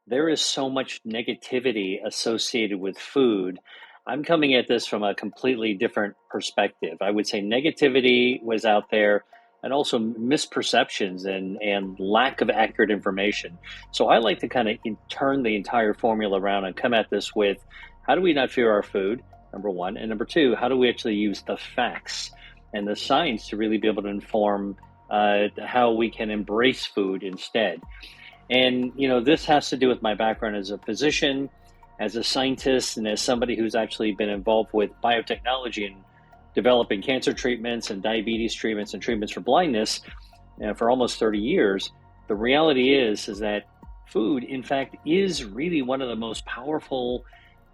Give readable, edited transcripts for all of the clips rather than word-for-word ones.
there is so much negativity associated with food. I'm coming at this from a completely different perspective. I would say negativity was out there and also misperceptions and lack of accurate information. So I like to kind of turn the entire formula around and come at this with how do we not fear our food, number one, and number two, how do we actually use the facts and the science to really be able to inform how we can embrace food instead. And, this has to do with my background as a physician, as a scientist, and as somebody who's actually been involved with biotechnology and developing cancer treatments and diabetes treatments and treatments for blindness for almost 30 years. The reality is that food, in fact, is really one of the most powerful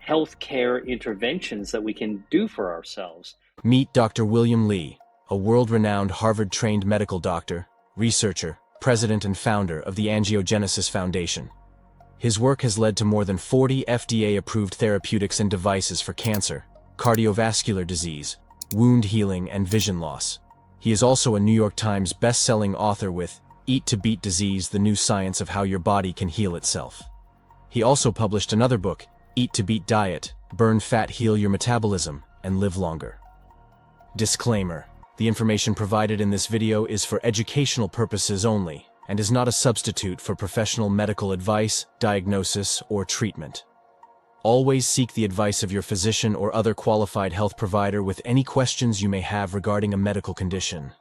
healthcare interventions that we can do for ourselves. Meet Dr. William Li, a world-renowned Harvard-trained medical doctor, researcher, president and founder of the Angiogenesis Foundation. His work has led to more than 40 FDA-approved therapeutics and devices for cancer, cardiovascular disease, wound healing, and vision loss. He is also a New York Times best-selling author with Eat to Beat Disease: The New Science of How Your Body Can Heal Itself. He also published another book, Eat to Beat Diet: Burn Fat, Heal Your Metabolism, and Live Longer. Disclaimer: the information provided in this video is for educational purposes only and is not a substitute for professional medical advice, diagnosis, or treatment. Always seek the advice of your physician or other qualified health provider with any questions you may have regarding a medical condition.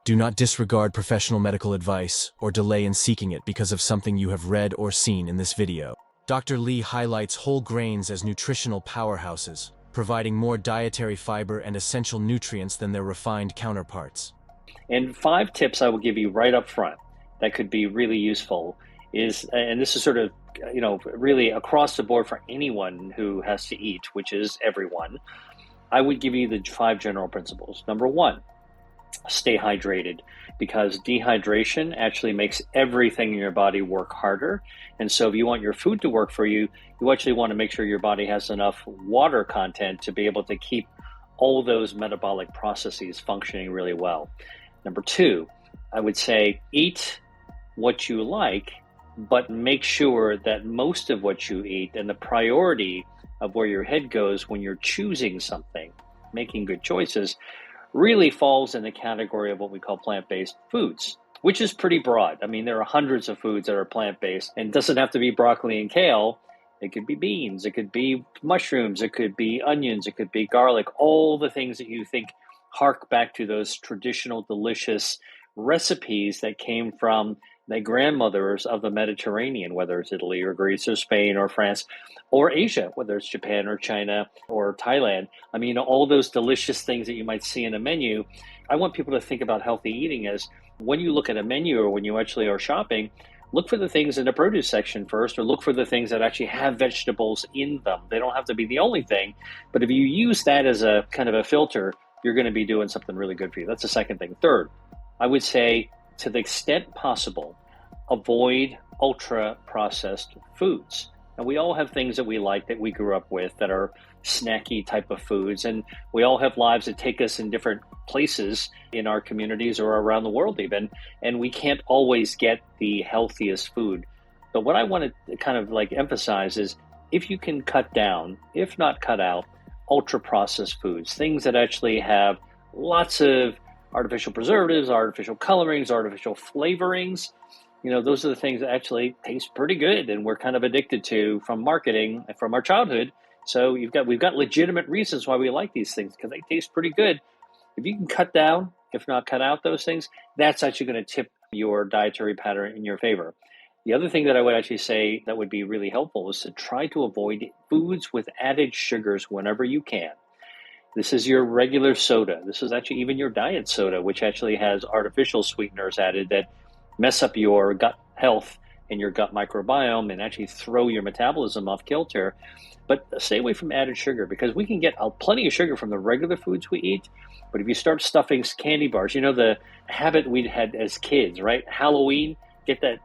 Do not disregard professional medical advice or delay in seeking it because of something you have read or seen in this video. Dr. Li highlights whole grains as nutritional powerhouses, providing more dietary fiber and essential nutrients than their refined counterparts. And 5 tips I will give you right up front that could be really useful is, and this is sort of, really across the board for anyone who has to eat, which is everyone. I would give you the 5 general principles. Number 1, stay hydrated, because dehydration actually makes everything in your body work harder. And so if you want your food to work for you, you actually want to make sure your body has enough water content to be able to keep all those metabolic processes functioning really well. Number 2, I would say eat what you like, but make sure that most of what you eat and the priority of where your head goes when you're choosing something, making good choices, really falls in the category of what we call plant-based foods, which is pretty broad. I mean, there are hundreds of foods that are plant-based, and it doesn't have to be broccoli and kale. It could be beans, it could be mushrooms, it could be onions, it could be garlic, all the things that you think hark back to those traditional, delicious recipes that came from the grandmothers of the Mediterranean, whether it's Italy or Greece or Spain or France or Asia, whether it's Japan or China or Thailand. I mean, all those delicious things that you might see in a menu. I want people to think about healthy eating as when you look at a menu or when you actually are shopping, look for the things in the produce section first, or look for the things that actually have vegetables in them. They don't have to be the only thing, but if you use that as a kind of a filter, you're going to be doing something really good for you. That's the second thing. Third, I would say, to the extent possible, avoid ultra-processed foods. And we all have things that we like that we grew up with that are snacky type of foods. And we all have lives that take us in different places in our communities or around the world even. And we can't always get the healthiest food. But what I want to kind of emphasize is if you can cut down, if not cut out, ultra-processed foods, things that actually have lots of artificial preservatives, artificial colorings, artificial flavorings, those are the things that actually taste pretty good and we're kind of addicted to from marketing from our childhood. So we've got legitimate reasons why we like these things because they taste pretty good. If you can cut down, if not cut out those things, that's actually going to tip your dietary pattern in your favor. The other thing that I would actually say that would be really helpful is to try to avoid foods with added sugars whenever you can. This is your regular soda. This is actually even your diet soda, which actually has artificial sweeteners added that mess up your gut health and your gut microbiome and actually throw your metabolism off kilter. But stay away from added sugar because we can get plenty of sugar from the regular foods we eat. But if you start stuffing candy bars, the habit we had as kids, right? Halloween, get that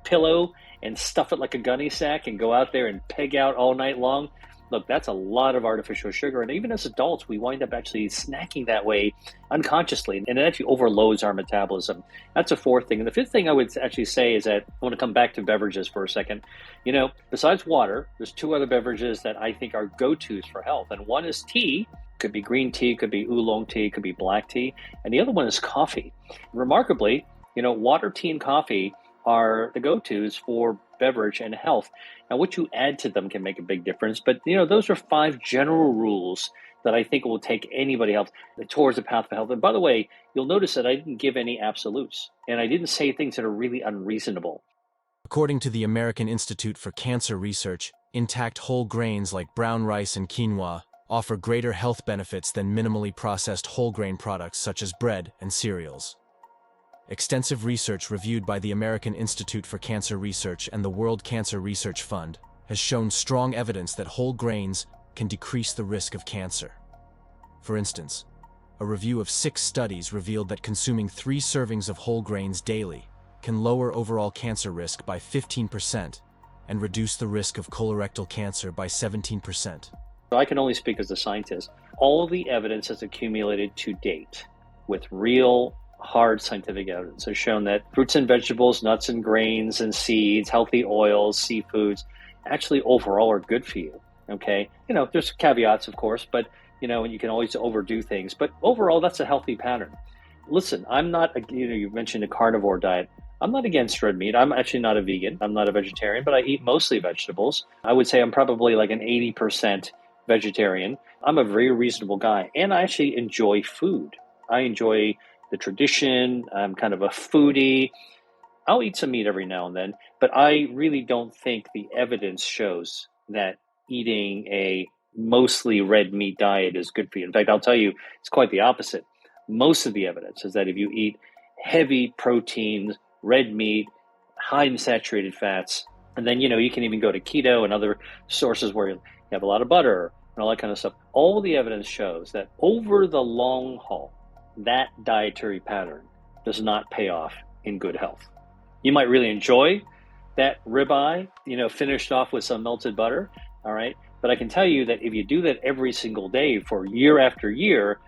pillow and stuff it like a gunny sack and go out there and peg out all night long. look, that's a lot of artificial sugar. And even as adults, we wind up actually snacking that way unconsciously, and it actually overloads our metabolism. That's a fourth thing. And the fifth thing I would actually say is that I want to come back to beverages for a second. Besides water, there's two other beverages that I think are go-tos for health. And one is tea. Could be green tea, could be oolong tea, could be black tea. And the other one is coffee. Remarkably, water, tea, and coffee are the go-tos for beverage and health. Now, what you add to them can make a big difference. But, those are 5 general rules that I think will take anybody else towards the path of health. And by the way, you'll notice that I didn't give any absolutes. And I didn't say things that are really unreasonable. According to the American Institute for Cancer Research, intact whole grains like brown rice and quinoa offer greater health benefits than minimally processed whole grain products such as bread and cereals. Extensive research reviewed by the American Institute for Cancer Research and the World Cancer Research Fund has shown strong evidence that whole grains can decrease the risk of cancer. For instance, a review of 6 studies revealed that consuming 3 servings of whole grains daily can lower overall cancer risk by 15% and reduce the risk of colorectal cancer by 17%. I can only speak as a scientist. All of the evidence that's accumulated to date with real hard scientific evidence has shown that fruits and vegetables, nuts and grains and seeds, healthy oils, seafoods, actually overall are good for you. Okay. There's caveats, of course, but and you can always overdo things, but overall that's a healthy pattern. Listen, I'm not, you mentioned a carnivore diet. I'm not against red meat. I'm actually not a vegan. I'm not a vegetarian, but I eat mostly vegetables. I would say I'm probably like an 80% vegetarian. I'm a very reasonable guy, and I actually enjoy food. I enjoy the tradition. I'm kind of a foodie. I'll eat some meat every now and then, but I really don't think the evidence shows that eating a mostly red meat diet is good for you. In fact, I'll tell you, it's quite the opposite. Most of the evidence is that if you eat heavy proteins, red meat, high in saturated fats, and then, you can even go to keto and other sources where you have a lot of butter and all that kind of stuff. All the evidence shows that over the long haul, that dietary pattern does not pay off in good health. You might really enjoy that ribeye, finished off with some melted butter, all right? But I can tell you that if you do that every single day for year after year,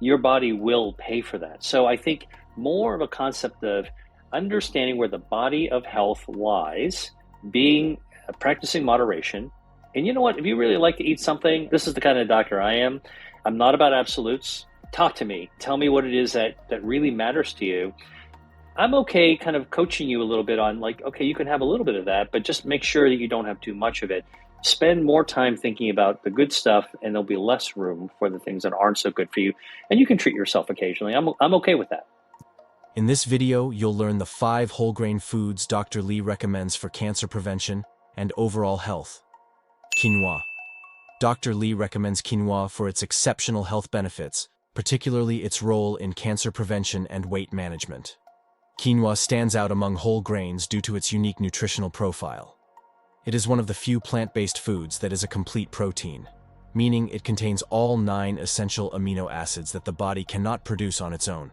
your body will pay for that. So I think more of a concept of understanding where the body of health lies, practicing moderation. And you know what? If you really like to eat something, this is the kind of doctor I am. I'm not about absolutes. Talk to me. Tell me what it is that really matters to you. I'm okay kind of coaching you a little bit on okay, you can have a little bit of that, but just make sure that you don't have too much of it. Spend more time thinking about the good stuff, and there'll be less room for the things that aren't so good for you. And you can treat yourself occasionally. I'm okay with that. In this video, you'll learn the 5 whole grain foods Dr. Lee recommends for cancer prevention and overall health. Quinoa. Dr. Lee recommends quinoa for its exceptional health benefits, particularly its role in cancer prevention and weight management. Quinoa stands out among whole grains due to its unique nutritional profile. It is one of the few plant-based foods that is a complete protein, meaning it contains all 9 essential amino acids that the body cannot produce on its own.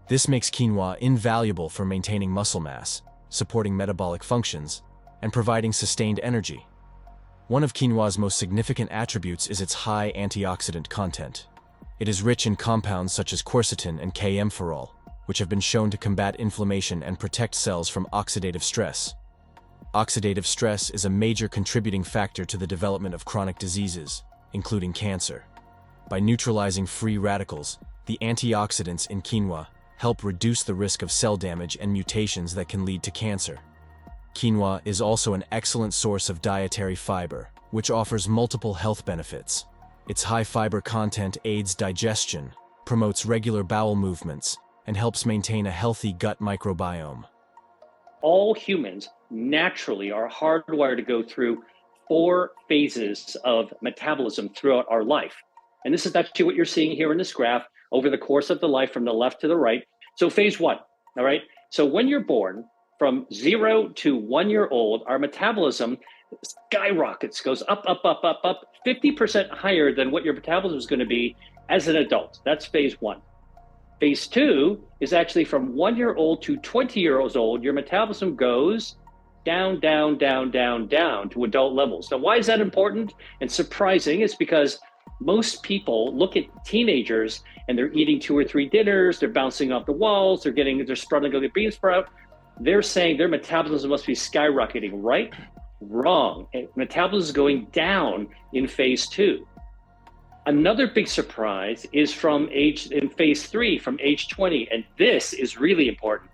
This makes quinoa invaluable for maintaining muscle mass, supporting metabolic functions, and providing sustained energy. One of quinoa's most significant attributes is its high antioxidant content. It is rich in compounds such as quercetin and K-methylferol, which have been shown to combat inflammation and protect cells from oxidative stress. Oxidative stress is a major contributing factor to the development of chronic diseases, including cancer. By neutralizing free radicals, the antioxidants in quinoa help reduce the risk of cell damage and mutations that can lead to cancer. Quinoa is also an excellent source of dietary fiber, which offers multiple health benefits. Its high fiber content aids digestion, promotes regular bowel movements, and helps maintain a healthy gut microbiome. All humans naturally are hardwired to go through 4 phases of metabolism throughout our life. And this is actually what you're seeing here in this graph over the course of the life from the left to the right. So phase 1, all right? So when you're born, from 0 to 1 year old, our metabolism skyrockets, goes up, 50% higher than what your metabolism is going to be as an adult. That's phase 1. Phase 2 is actually from 1 year old to 20 years old, your metabolism goes down, down, down, down, down to adult levels. Now, why is that important and surprising? It's because most people look at teenagers and they're eating 2 or 3 dinners, they're bouncing off the walls, they're sprouting like a bean sprout. They're saying their metabolism must be skyrocketing, right? Wrong. Metabolism is going down in phase 2. Another big surprise is in phase 3, from age 20, and this is really important.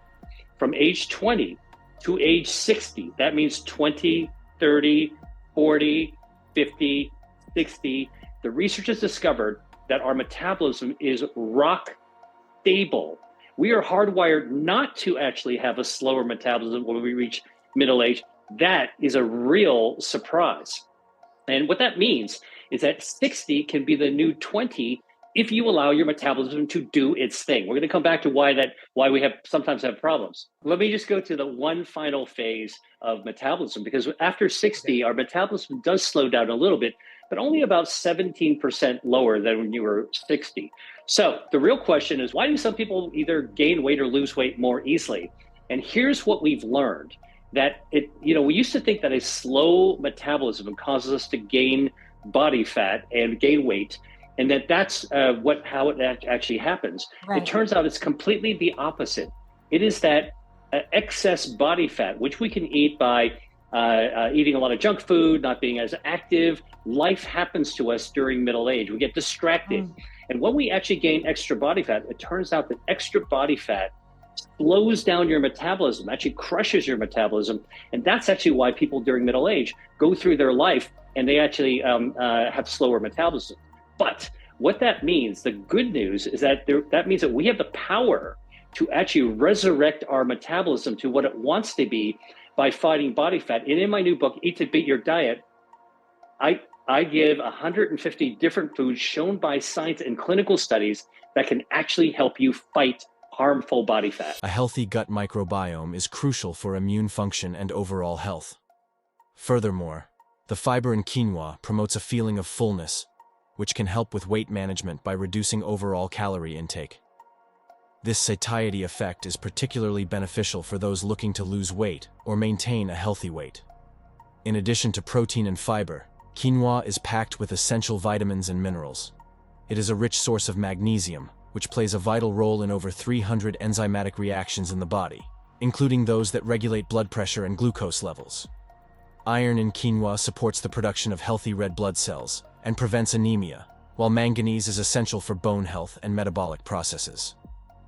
From age 20 to age 60, that means 20, 30, 40, 50, 60. The research has discovered that our metabolism is rock stable. We are hardwired not to actually have a slower metabolism when we reach middle age. That is a real surprise. And what that means is that 60 can be the new 20 if you allow your metabolism to do its thing. We're going to come back to why we sometimes have problems. Let me just go to the one final phase of metabolism, because after 60, our metabolism does slow down a little bit, but only about 17% lower than when you were 60. So the real question is, why do some people either gain weight or lose weight more easily? And here's what we've learned. That we used to think that a slow metabolism causes us to gain body fat and gain weight, and that's how it actually happens. Right. It turns out it's completely the opposite. It is that excess body fat, which we can eat by eating a lot of junk food, not being as active. Life happens to us during middle age. We get distracted. And when we actually gain extra body fat, it turns out that extra body fat slows down your metabolism, actually crushes your metabolism. And that's actually why people during middle age go through their life and they actually have slower metabolism. But what that means, the good news is that that means that we have the power to actually resurrect our metabolism to what it wants to be by fighting body fat. And in my new book, Eat to Beat Your Diet, I give 150 different foods shown by science and clinical studies that can actually help you fight harmful body fat. A healthy gut microbiome is crucial for immune function and overall health. Furthermore, the fiber in quinoa promotes a feeling of fullness, which can help with weight management by reducing overall calorie intake. This satiety effect is particularly beneficial for those looking to lose weight or maintain a healthy weight. In addition to protein and fiber, quinoa is packed with essential vitamins and minerals. It is a rich source of magnesium, which plays a vital role in over 300 enzymatic reactions in the body, including those that regulate blood pressure and glucose levels. Iron in quinoa supports the production of healthy red blood cells and prevents anemia, while manganese is essential for bone health and metabolic processes.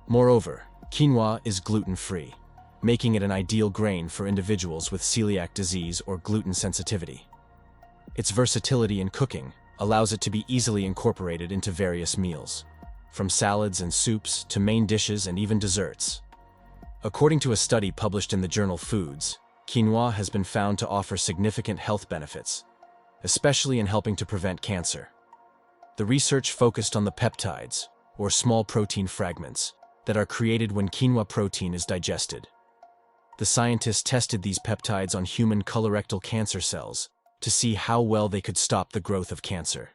Moreover, quinoa is gluten-free, making it an ideal grain for individuals with celiac disease or gluten sensitivity. Its versatility in cooking allows it to be easily incorporated into various meals, from salads and soups to main dishes and even desserts. According to a study published in the journal Foods, quinoa has been found to offer significant health benefits, especially in helping to prevent cancer. The research focused on the peptides, or small protein fragments, that are created when quinoa protein is digested. The scientists tested these peptides on human colorectal cancer cells to see how well they could stop the growth of cancer.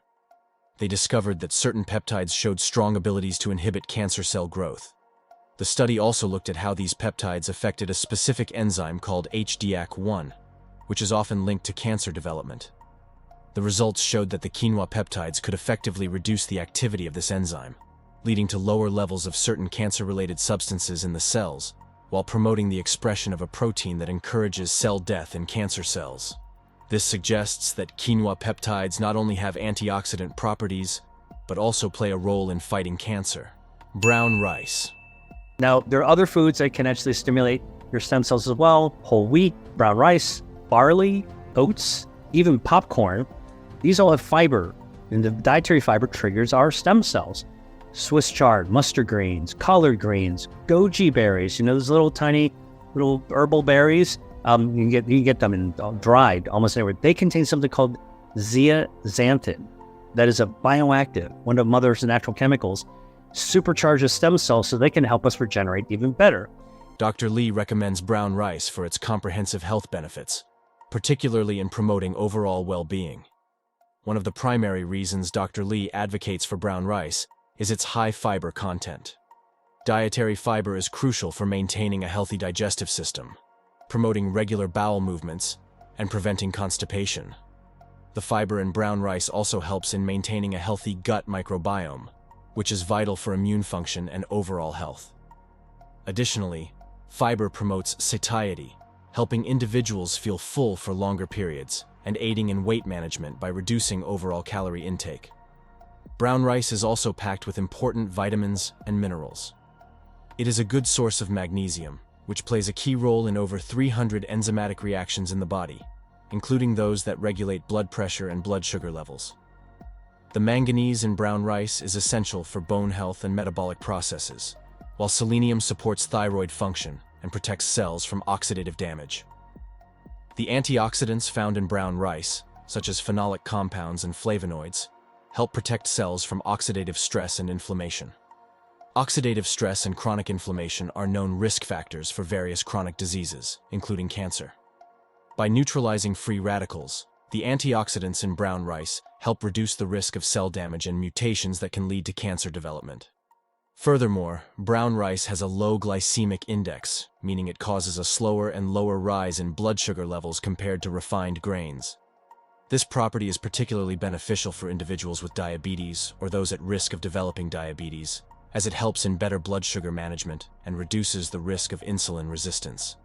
They discovered that certain peptides showed strong abilities to inhibit cancer cell growth. The study also looked at how these peptides affected a specific enzyme called HDAC1, which is often linked to cancer development. The results showed that the quinoa peptides could effectively reduce the activity of this enzyme, leading to lower levels of certain cancer-related substances in the cells, while promoting the expression of a protein that encourages cell death in cancer cells. This suggests that quinoa peptides not only have antioxidant properties, but also play a role in fighting cancer. Brown rice. Now, there are other foods that can actually stimulate your stem cells as well. Whole wheat, brown rice, barley, oats, even popcorn. These all have fiber, and the dietary fiber triggers our stem cells. Swiss chard, mustard greens, collard greens, goji berries, those little tiny little herbal berries. You can get them in dried almost anywhere. They contain something called zeaxanthin. That is a bioactive, one of Mother's natural chemicals, supercharges stem cells so they can help us regenerate even better. Dr. Lee recommends brown rice for its comprehensive health benefits, particularly in promoting overall well-being. One of the primary reasons Dr. Lee advocates for brown rice is its high fiber content. Dietary fiber is crucial for maintaining a healthy digestive system. promoting regular bowel movements and preventing constipation. The fiber in brown rice also helps in maintaining a healthy gut microbiome, which is vital for immune function and overall health. Additionally, fiber promotes satiety, helping individuals feel full for longer periods and aiding in weight management by reducing overall calorie intake. Brown rice is also packed with important vitamins and minerals. It is a good source of magnesium, which plays a key role in over 300 enzymatic reactions in the body, including those that regulate blood pressure and blood sugar levels. The manganese in brown rice is essential for bone health and metabolic processes, while selenium supports thyroid function and protects cells from oxidative damage. The antioxidants found in brown rice, such as phenolic compounds and flavonoids, help protect cells from oxidative stress and inflammation. Oxidative stress and chronic inflammation are known risk factors for various chronic diseases, including cancer. By neutralizing free radicals, the antioxidants in brown rice help reduce the risk of cell damage and mutations that can lead to cancer development. Furthermore, brown rice has a low glycemic index, meaning it causes a slower and lower rise in blood sugar levels compared to refined grains. This property is particularly beneficial for individuals with diabetes or those at risk of developing diabetes, as it helps in better blood sugar management and reduces the risk of insulin resistance.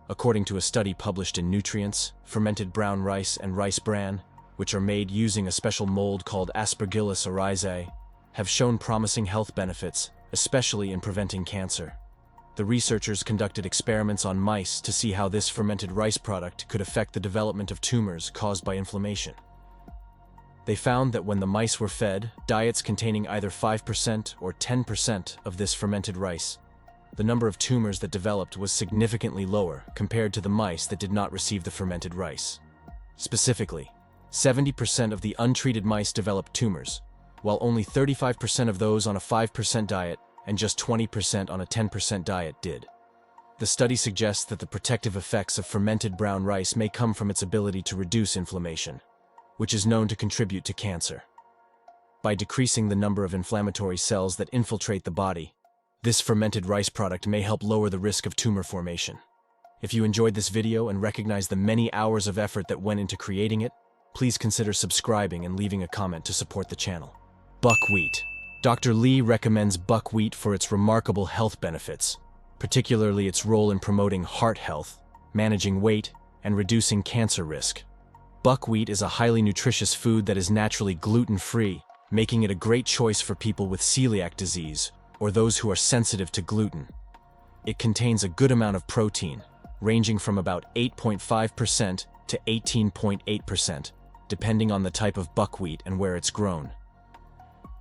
According to a study published in Nutrients, fermented brown rice and rice bran, which are made using a special mold called Aspergillus oryzae, have shown promising health benefits, especially in preventing cancer. The researchers conducted experiments on mice to see how this fermented rice product could affect the development of tumors caused by inflammation. They found that when the mice were fed diets containing either 5% or 10% of this fermented rice, the number of tumors that developed was significantly lower compared to the mice that did not receive the fermented rice. Specifically, 70% of the untreated mice developed tumors, while only 35% of those on a 5% diet and just 20% on a 10% diet did. The study suggests that the protective effects of fermented brown rice may come from its ability to reduce inflammation, which is known to contribute to cancer. By decreasing the number of inflammatory cells that infiltrate the body, this fermented rice product may help lower the risk of tumor formation. If you enjoyed this video and recognize the many hours of effort that went into creating it, please consider subscribing and leaving a comment to support the channel. Buckwheat. Dr. Lee recommends buckwheat for its remarkable health benefits, particularly its role in promoting heart health, managing weight, and reducing cancer risk. Buckwheat is a highly nutritious food that is naturally gluten-free, making it a great choice for people with celiac disease or those who are sensitive to gluten. It contains a good amount of protein, ranging from about 8.5% to 18.8%, depending on the type of buckwheat and where it's grown.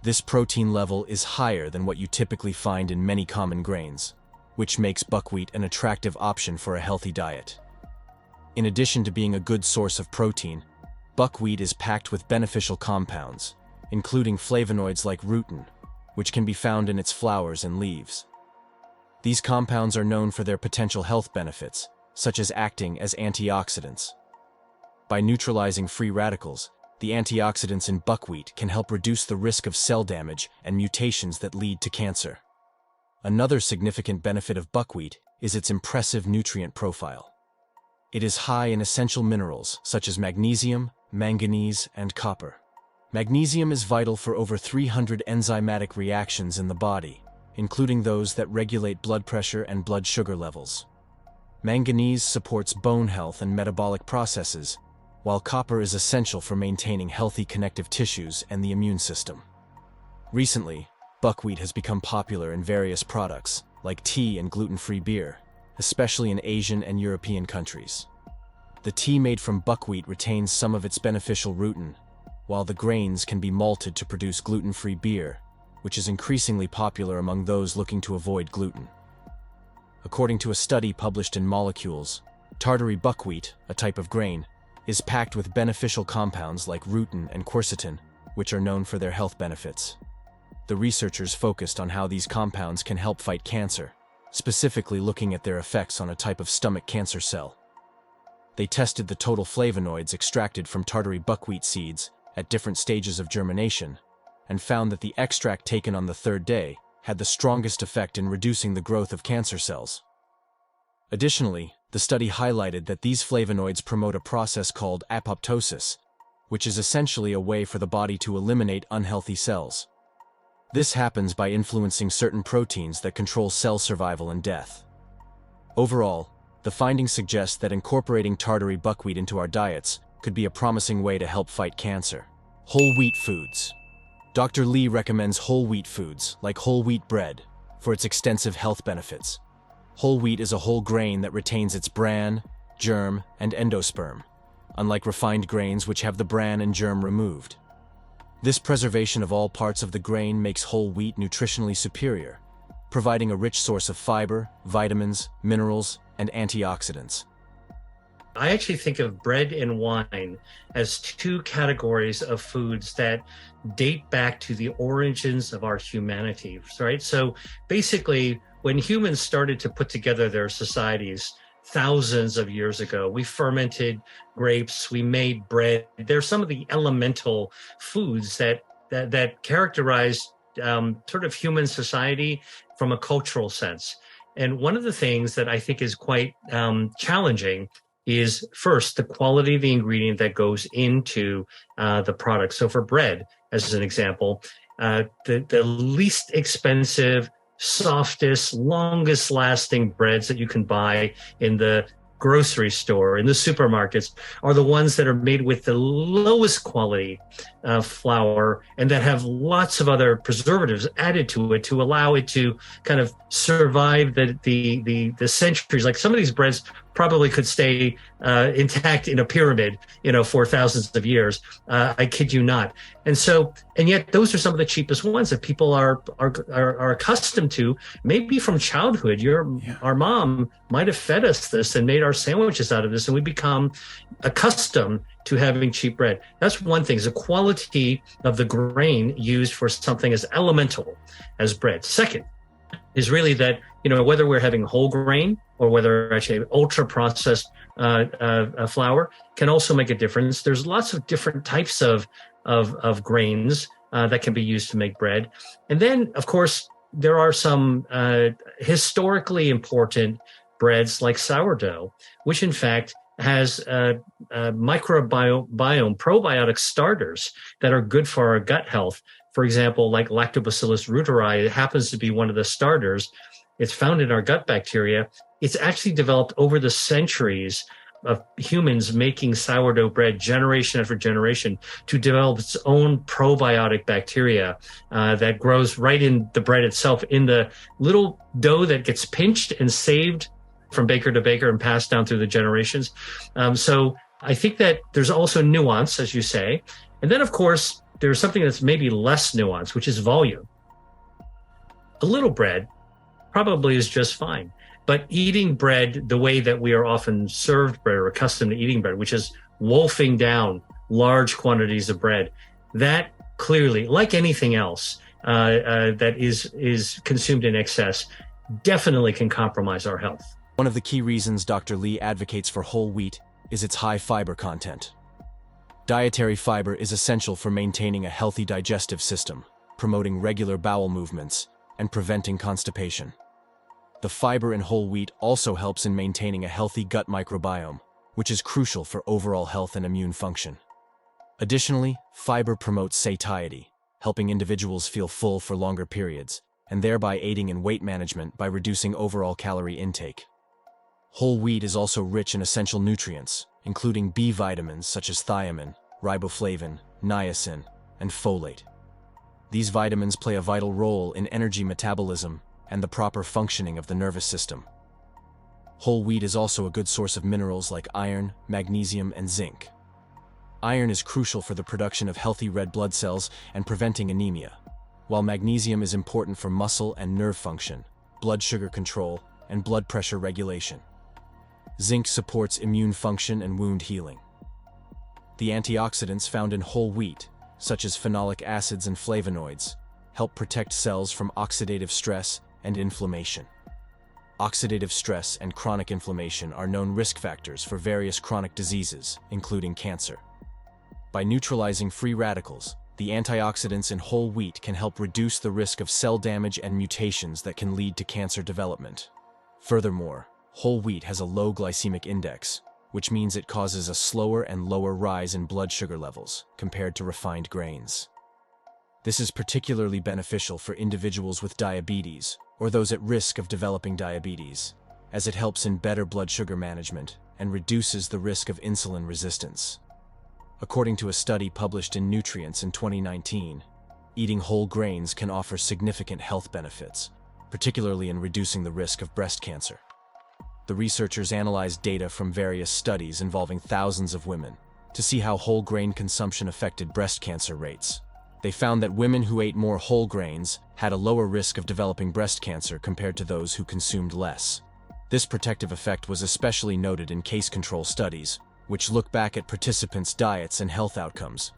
This protein level is higher than what you typically find in many common grains, which makes buckwheat an attractive option for a healthy diet. In addition to being a good source of protein, buckwheat is packed with beneficial compounds, including flavonoids like rutin, which can be found in its flowers and leaves. These compounds are known for their potential health benefits, such as acting as antioxidants. By neutralizing free radicals, the antioxidants in buckwheat can help reduce the risk of cell damage and mutations that lead to cancer. Another significant benefit of buckwheat is its impressive nutrient profile. It is high in essential minerals such as magnesium, manganese, and copper. Magnesium is vital for over 300 enzymatic reactions in the body, including those that regulate blood pressure and blood sugar levels. Manganese supports bone health and metabolic processes, while copper is essential for maintaining healthy connective tissues and the immune system. Recently, buckwheat has become popular in various products, like tea and gluten-free beer, especially in Asian and European countries. The tea made from buckwheat retains some of its beneficial rutin, while the grains can be malted to produce gluten-free beer, which is increasingly popular among those looking to avoid gluten. According to a study published in Molecules, tartary buckwheat, a type of grain, is packed with beneficial compounds like rutin and quercetin, which are known for their health benefits. The researchers focused on how these compounds can help fight cancer, specifically looking at their effects on a type of stomach cancer cell. They tested the total flavonoids extracted from tartary buckwheat seeds at different stages of germination, and found that the extract taken on the third day had the strongest effect in reducing the growth of cancer cells. Additionally, The study highlighted that these flavonoids promote a process called apoptosis, which is essentially a way for the body to eliminate unhealthy cells. This happens by influencing certain proteins that control cell survival and death. Overall, the findings suggest that incorporating tartary buckwheat into our diets could be a promising way to help fight cancer. Whole wheat foods. Dr. Lee recommends whole wheat foods, like whole wheat bread, for its extensive health benefits. Whole wheat is a whole grain that retains its bran, germ, and endosperm, unlike refined grains which have the bran and germ removed. This preservation of all parts of the grain makes whole wheat nutritionally superior, providing a rich source of fiber, vitamins, minerals, and antioxidants. I actually think of bread and wine as two categories of foods that date back to the origins of our humanity, right? So basically, when humans started to put together their societies thousands of years ago, we fermented grapes, we made bread. They're some of the elemental foods that characterize sort of human society from a cultural sense. And one of the things that I think is quite challenging is, first, the quality of the ingredient that goes into the product. So for bread, as an example, the least expensive, softest, longest lasting breads that you can buy in the grocery store, in the supermarkets, are the ones that are made with the lowest quality flour and that have lots of other preservatives added to it to allow it to kind of survive the centuries. Like some of these breads probably could stay intact in a pyramid, for thousands of years. I kid you not. And yet those are some of the cheapest ones that people are accustomed to, maybe from childhood. Our mom might have fed us this and made our sandwiches out of this, and we become accustomed to having cheap bread. That's one thing, is the quality of the grain used for something as elemental as bread. Second is really that, whether we're having whole grain or whether actually ultra processed flour can also make a difference. There's lots of different types of grains that can be used to make bread. And then, of course, there are some historically important breads like sourdough, which in fact has microbiome, probiotic starters that are good for our gut health. For example, like Lactobacillus reuteri, it happens to be one of the starters. It's found in our gut bacteria. It's actually developed over the centuries of humans making sourdough bread generation after generation to develop its own probiotic bacteria that grows right in the bread itself, in the little dough that gets pinched and saved from baker to baker and passed down through the generations. So I think that there's also nuance, as you say. And then, of course, there's something that's maybe less nuanced, which is volume. A little bread probably is just fine. But eating bread the way that we are often served bread or accustomed to eating bread, which is wolfing down large quantities of bread, that clearly, like anything else that is consumed in excess, definitely can compromise our health. One of the key reasons Dr. Lee advocates for whole wheat is its high fiber content. Dietary fiber is essential for maintaining a healthy digestive system, promoting regular bowel movements, and preventing constipation. The fiber in whole wheat also helps in maintaining a healthy gut microbiome, which is crucial for overall health and immune function. Additionally, fiber promotes satiety, helping individuals feel full for longer periods, and thereby aiding in weight management by reducing overall calorie intake. Whole wheat is also rich in essential nutrients, including B vitamins such as thiamine, riboflavin, niacin, and folate. These vitamins play a vital role in energy metabolism and the proper functioning of the nervous system. Whole wheat is also a good source of minerals like iron, magnesium, and zinc. Iron is crucial for the production of healthy red blood cells and preventing anemia, while magnesium is important for muscle and nerve function, blood sugar control, and blood pressure regulation. Zinc supports immune function and wound healing. The antioxidants found in whole wheat, such as phenolic acids and flavonoids, help protect cells from oxidative stress and inflammation. Oxidative stress and chronic inflammation are known risk factors for various chronic diseases, including cancer. By neutralizing free radicals, the antioxidants in whole wheat can help reduce the risk of cell damage and mutations that can lead to cancer development. Furthermore, whole wheat has a low glycemic index, which means it causes a slower and lower rise in blood sugar levels compared to refined grains. This is particularly beneficial for individuals with diabetes or those at risk of developing diabetes, as it helps in better blood sugar management and reduces the risk of insulin resistance. According to a study published in Nutrients in 2019, eating whole grains can offer significant health benefits, particularly in reducing the risk of breast cancer. The researchers analyzed data from various studies involving thousands of women to see how whole grain consumption affected breast cancer rates. They found that women who ate more whole grains had a lower risk of developing breast cancer compared to those who consumed less. This protective effect was especially noted in case control studies, which look back at participants' diets and health outcomes.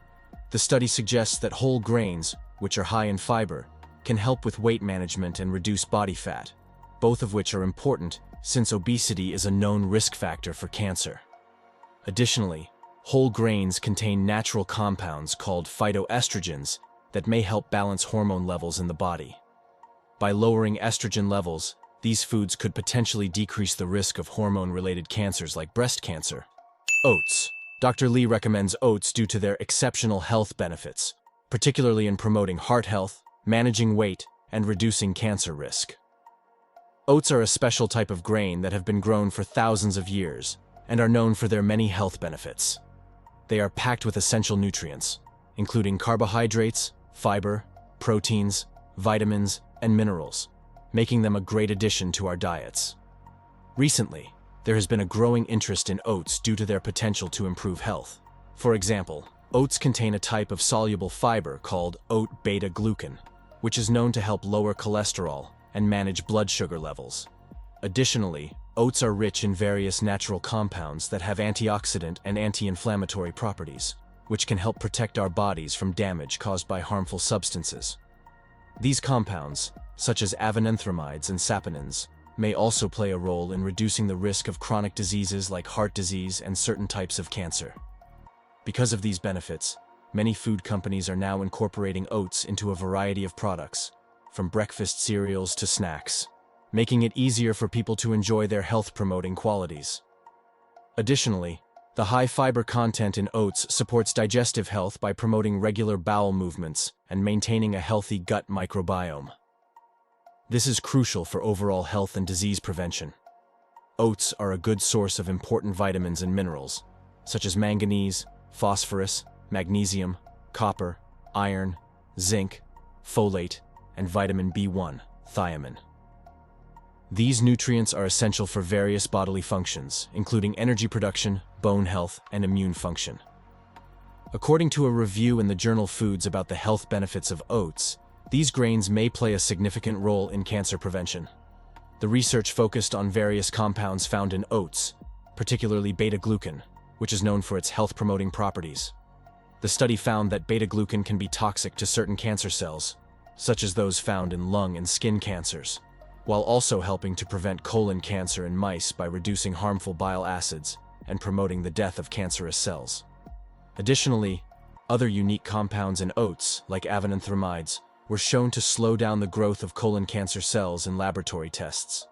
The study suggests that whole grains, which are high in fiber, can help with weight management and reduce body fat, both of which are important since obesity is a known risk factor for cancer. Additionally, whole grains contain natural compounds called phytoestrogens that may help balance hormone levels in the body. By lowering estrogen levels, these foods could potentially decrease the risk of hormone-related cancers like breast cancer. Oats. Dr. Lee recommends oats due to their exceptional health benefits, particularly in promoting heart health, managing weight, and reducing cancer risk. Oats are a special type of grain that have been grown for thousands of years and are known for their many health benefits. They are packed with essential nutrients, including carbohydrates, fiber, proteins, vitamins, and minerals, making them a great addition to our diets. Recently, there has been a growing interest in oats due to their potential to improve health. For example, oats contain a type of soluble fiber called oat beta-glucan, which is known to help lower cholesterol and manage blood sugar levels. Additionally, oats are rich in various natural compounds that have antioxidant and anti-inflammatory properties, which can help protect our bodies from damage caused by harmful substances. These compounds, such as avenanthramides and saponins, may also play a role in reducing the risk of chronic diseases like heart disease and certain types of cancer. Because of these benefits, many food companies are now incorporating oats into a variety of products, from breakfast cereals to snacks, making it easier for people to enjoy their health-promoting qualities. Additionally, the high fiber content in oats supports digestive health by promoting regular bowel movements and maintaining a healthy gut microbiome. This is crucial for overall health and disease prevention. Oats are a good source of important vitamins and minerals, such as manganese, phosphorus, magnesium, copper, iron, zinc, folate, and vitamin B1, thiamine. These nutrients are essential for various bodily functions, including energy production, bone health, and immune function. According to a review in the journal Foods about the health benefits of oats, these grains may play a significant role in cancer prevention. The research focused on various compounds found in oats, particularly beta-glucan, which is known for its health-promoting properties. The study found that beta-glucan can be toxic to certain cancer cells, such as those found in lung and skin cancers, while also helping to prevent colon cancer in mice by reducing harmful bile acids and promoting the death of cancerous cells. Additionally, other unique compounds in oats, like avenanthramides, were shown to slow down the growth of colon cancer cells in laboratory tests.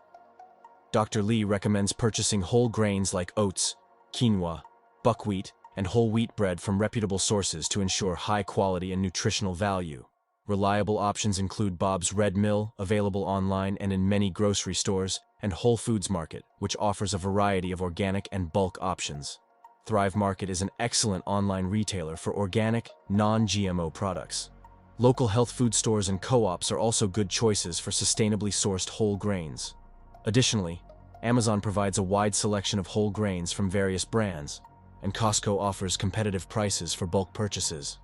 Dr. Lee recommends purchasing whole grains like oats, quinoa, buckwheat, and whole wheat bread from reputable sources to ensure high quality and nutritional value. Reliable options include Bob's Red Mill, available online and in many grocery stores, and Whole Foods Market, which offers a variety of organic and bulk options. Thrive Market is an excellent online retailer for organic, non-GMO products. Local health food stores and co-ops are also good choices for sustainably sourced whole grains. Additionally, Amazon provides a wide selection of whole grains from various brands, and Costco offers competitive prices for bulk purchases.